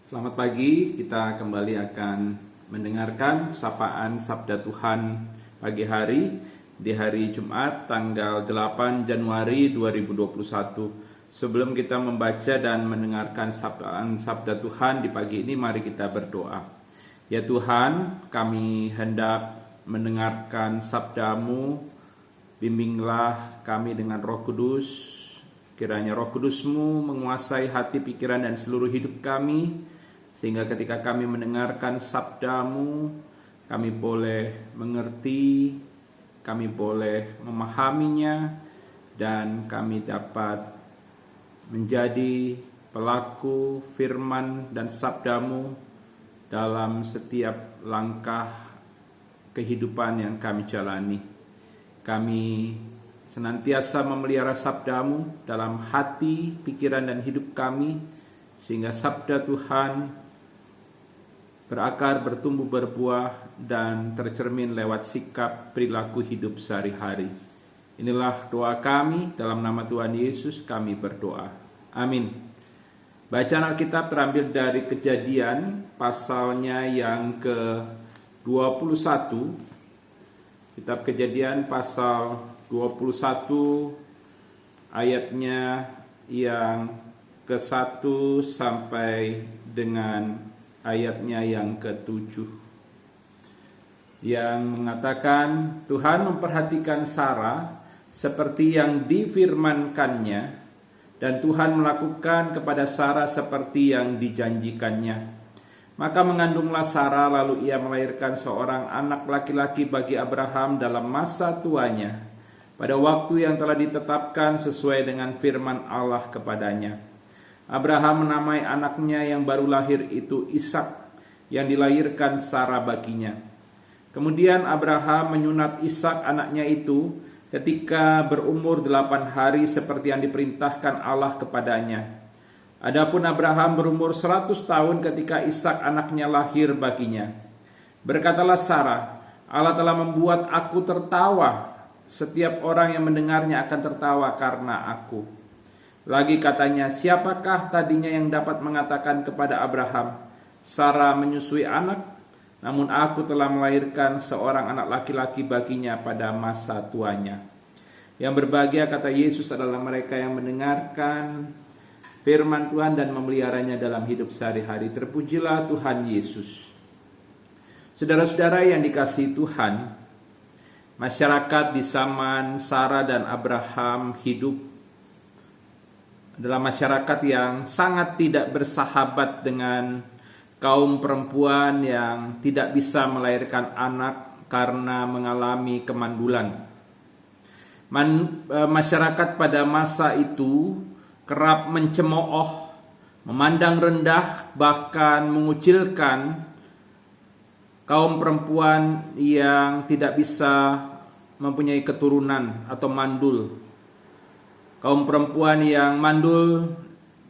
Selamat pagi, kita kembali akan mendengarkan sapaan Sabda Tuhan pagi hari di hari Jumat tanggal 8 Januari 2021. Sebelum kita membaca dan mendengarkan sapaan Sabda Tuhan di pagi ini, mari kita berdoa. Ya Tuhan, kami hendak mendengarkan sabda-Mu, bimbinglah kami dengan Roh Kudus. Kiranya Roh Kudus-Mu menguasai hati, pikiran, dan seluruh hidup kami, sehingga ketika kami mendengarkan sabda-Mu, kami boleh mengerti, kami boleh memahaminya, dan kami dapat menjadi pelaku firman dan sabda-Mu dalam setiap langkah kehidupan yang kami jalani. Kami senantiasa memelihara sabda-Mu dalam hati, pikiran, dan hidup kami, sehingga sabda Tuhan berakar, bertumbuh, berbuah, dan tercermin lewat sikap perilaku hidup sehari-hari. Inilah doa kami, dalam nama Tuhan Yesus kami berdoa. Amin. Bacaan Alkitab terambil dari Kejadian pasalnya yang ke-21. Kitab Kejadian pasal 21 ayatnya yang ke-1 sampai dengan ayatnya yang ke-7, yang mengatakan, Tuhan memperhatikan Sarah seperti yang difirmankannya, dan Tuhan melakukan kepada Sarah seperti yang dijanjikannya. Maka mengandunglah Sarah, lalu ia melahirkan seorang anak laki-laki bagi Abraham dalam masa tuanya, pada waktu yang telah ditetapkan sesuai dengan firman Allah kepadanya. Abraham menamai anaknya yang baru lahir itu Ishak, yang dilahirkan Sarah baginya. Kemudian Abraham menyunat Ishak anaknya itu ketika berumur 8 hari seperti yang diperintahkan Allah kepadanya. Adapun Abraham berumur 100 tahun ketika Ishak anaknya lahir baginya. Berkatalah Sarah, Allah telah membuat aku tertawa, setiap orang yang mendengarnya akan tertawa karena aku. Lagi katanya, siapakah tadinya yang dapat mengatakan kepada Abraham, Sarah menyusui anak, namun aku telah melahirkan seorang anak laki-laki baginya pada masa tuanya. Yang berbahagia, kata Yesus, adalah mereka yang mendengarkan firman Tuhan dan memeliharanya dalam hidup sehari-hari. Terpujilah Tuhan Yesus. Saudara-saudara yang dikasihi Tuhan, masyarakat di zaman Sarah dan Abraham hidup adalah masyarakat yang sangat tidak bersahabat dengan kaum perempuan yang tidak bisa melahirkan anak karena mengalami kemandulan. Masyarakat pada masa itu kerap mencemooh, memandang rendah, bahkan mengucilkan kaum perempuan yang tidak bisa mempunyai keturunan atau mandul. Kaum perempuan yang mandul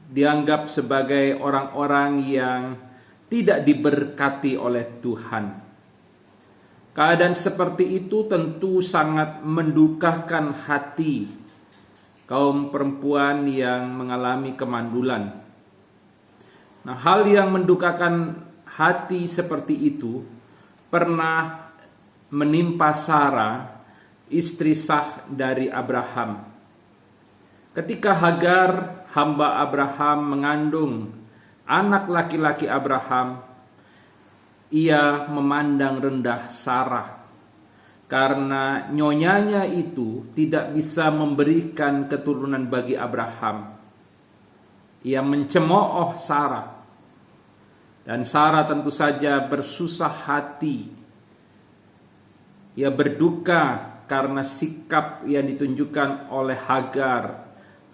dianggap sebagai orang-orang yang tidak diberkati oleh Tuhan. Keadaan seperti itu tentu sangat mendukakan hati kaum perempuan yang mengalami kemandulan. Nah, hal yang mendukakan hati seperti itu pernah menimpa Sarah, istri sah dari Abraham. Ketika Hagar, hamba Abraham, mengandung anak laki-laki Abraham, ia memandang rendah Sarah karena nyonyanya itu tidak bisa memberikan keturunan bagi Abraham. Ia mencemooh Sarah, dan Sarah tentu saja bersusah hati. Ia berduka karena sikap yang ditunjukkan oleh Hagar,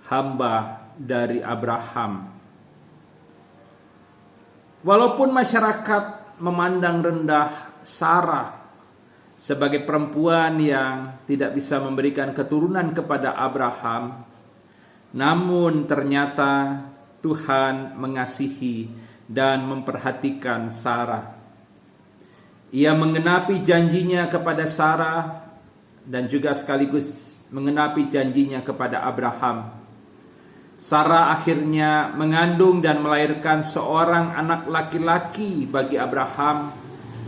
hamba dari Abraham. Walaupun masyarakat memandang rendah Sarah sebagai perempuan yang tidak bisa memberikan keturunan kepada Abraham, namun ternyata Tuhan mengasihi dan memperhatikan Sarah. Ia menggenapi janjinya kepada Sarah dan juga sekaligus menggenapi janjinya kepada Abraham. Sarah akhirnya mengandung dan melahirkan seorang anak laki-laki bagi Abraham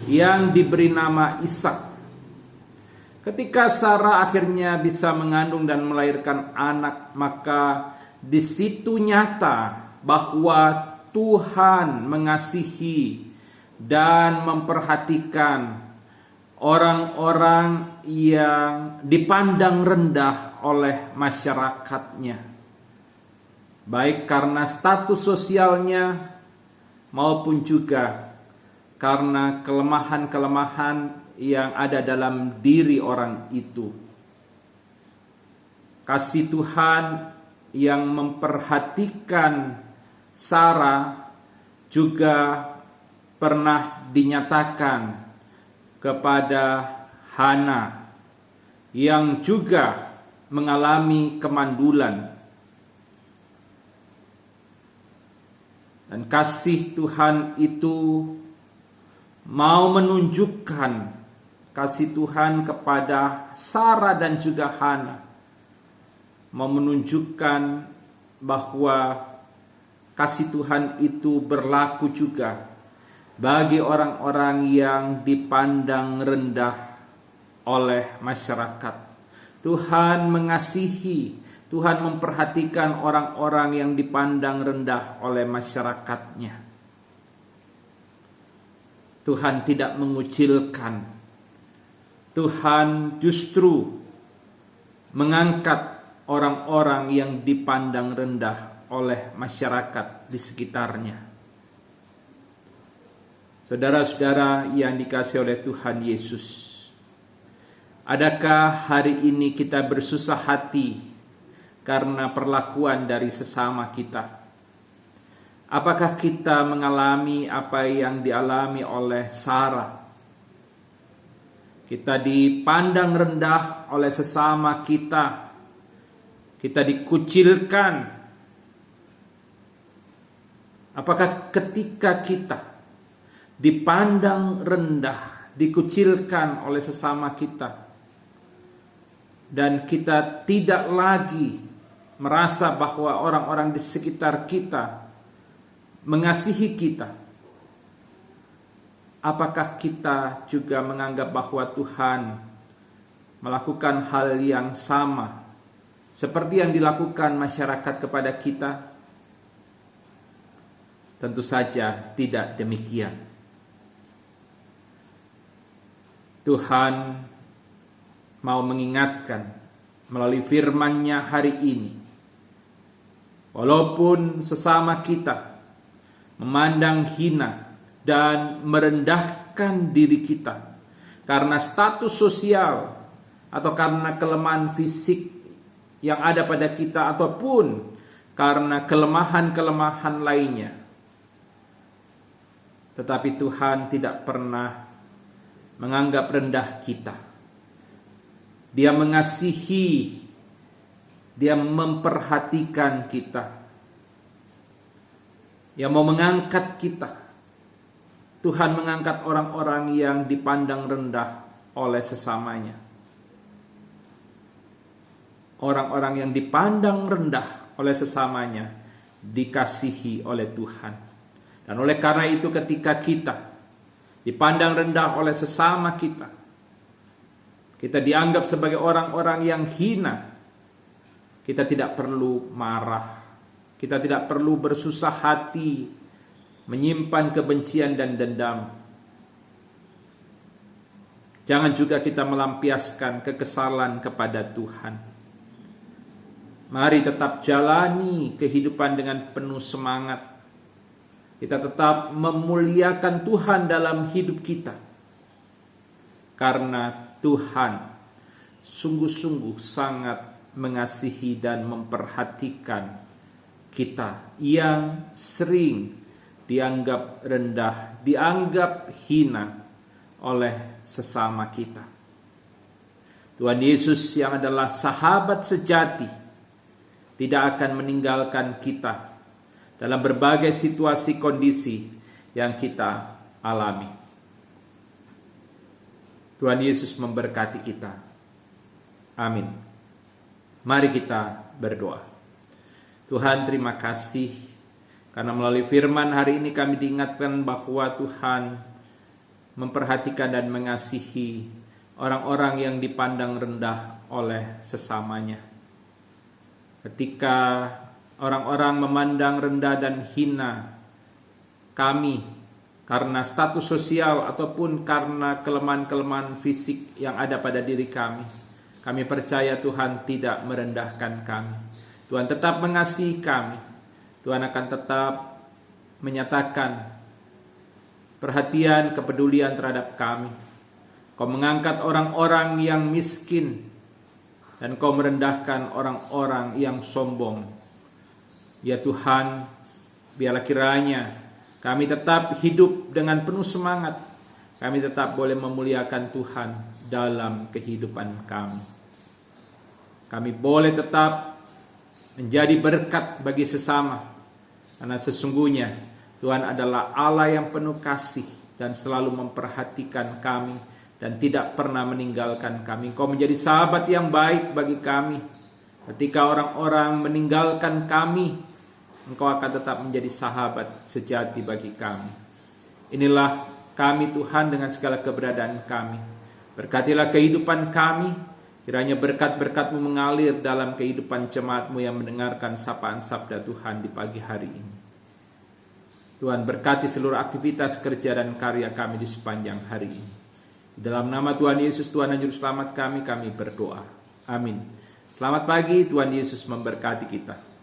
yang diberi nama Ishak. Ketika Sarah akhirnya bisa mengandung dan melahirkan anak, maka di situ nyata bahwa Tuhan mengasihi dan memperhatikan orang-orang yang dipandang rendah oleh masyarakatnya, baik karena status sosialnya maupun juga karena kelemahan-kelemahan yang ada dalam diri orang itu. Kasih Tuhan yang memperhatikan Sarah juga pernah dinyatakan kepada Hana yang juga mengalami kemandulan. Dan kasih Tuhan itu mau menunjukkan kasih Tuhan kepada Sarah dan juga Hana, mau menunjukkan bahwa kasih Tuhan itu berlaku juga bagi orang-orang yang dipandang rendah oleh masyarakat. Tuhan mengasihi, Tuhan memperhatikan orang-orang yang dipandang rendah oleh masyarakatnya. Tuhan tidak mengucilkan. Tuhan justru mengangkat orang-orang yang dipandang rendah oleh masyarakat di sekitarnya. Saudara-saudara yang dikasihi oleh Tuhan Yesus, adakah hari ini kita bersusah hati karena perlakuan dari sesama kita? Apakah kita mengalami apa yang dialami oleh Sarah? Kita dipandang rendah oleh sesama kita. Kita dikucilkan. Apakah ketika kita dipandang rendah, dikucilkan oleh sesama kita, dan kita tidak lagi merasa bahwa orang-orang di sekitar kita mengasihi kita, apakah kita juga menganggap bahwa Tuhan melakukan hal yang sama seperti yang dilakukan masyarakat kepada kita? Tentu saja tidak demikian. Tuhan mau mengingatkan melalui firman-Nya hari ini, walaupun sesama kita memandang hina dan merendahkan diri kita karena status sosial atau karena kelemahan fisik yang ada pada kita ataupun karena kelemahan-kelemahan lainnya, tetapi Tuhan tidak pernah menganggap rendah kita. Dia mengasihi, Dia memperhatikan kita. Dia mau mengangkat kita. Tuhan mengangkat orang-orang yang dipandang rendah oleh sesamanya. Orang-orang yang dipandang rendah oleh sesamanya dikasihi oleh Tuhan. Dan oleh karena itu ketika kita dipandang rendah oleh sesama kita, kita dianggap sebagai orang-orang yang hina, kita tidak perlu marah, kita tidak perlu bersusah hati, menyimpan kebencian dan dendam. Jangan juga kita melampiaskan kekesalan kepada Tuhan. Mari tetap jalani kehidupan dengan penuh semangat. Kita tetap memuliakan Tuhan dalam hidup kita. Karena Tuhan sungguh-sungguh sangat mengasihi dan memperhatikan kita yang sering dianggap rendah, dianggap hina oleh sesama kita. Tuhan Yesus yang adalah sahabat sejati tidak akan meninggalkan kita dalam berbagai situasi kondisi yang kita alami. Tuhan Yesus memberkati kita. Amin. Mari kita berdoa. Tuhan, terima kasih karena melalui firman hari ini kami diingatkan bahwa Tuhan memperhatikan dan mengasihi orang-orang yang dipandang rendah oleh sesamanya. Ketika orang-orang memandang rendah dan hina kami karena status sosial ataupun karena kelemahan-kelemahan fisik yang ada pada diri kami percaya Tuhan tidak merendahkan kami. Tuhan tetap mengasihi kami. Tuhan akan tetap menyatakan perhatian, kepedulian terhadap kami. Kau mengangkat orang-orang yang miskin dan Kau merendahkan orang-orang yang sombong. Ya Tuhan, biarlah kiranya kami tetap hidup dengan penuh semangat. Kami tetap boleh memuliakan Tuhan dalam kehidupan kami. Kami boleh tetap menjadi berkat bagi sesama. Karena sesungguhnya Tuhan adalah Allah yang penuh kasih dan selalu memperhatikan kami dan tidak pernah meninggalkan kami. Engkau menjadi sahabat yang baik bagi kami. Ketika orang-orang meninggalkan kami, Engkau akan tetap menjadi sahabat sejati bagi kami. Inilah kami Tuhan dengan segala keberadaan kami. Berkatilah kehidupan kami. Kiranya berkat-berkat-Mu mengalir dalam kehidupan jemaat-Mu yang mendengarkan sapaan sabda Tuhan di pagi hari ini. Tuhan berkati seluruh aktivitas kerja dan karya kami di sepanjang hari ini. Dalam nama Tuhan Yesus, Tuhan dan Juru Selamat kami berdoa. Amin. Selamat pagi, Tuhan Yesus memberkati kita.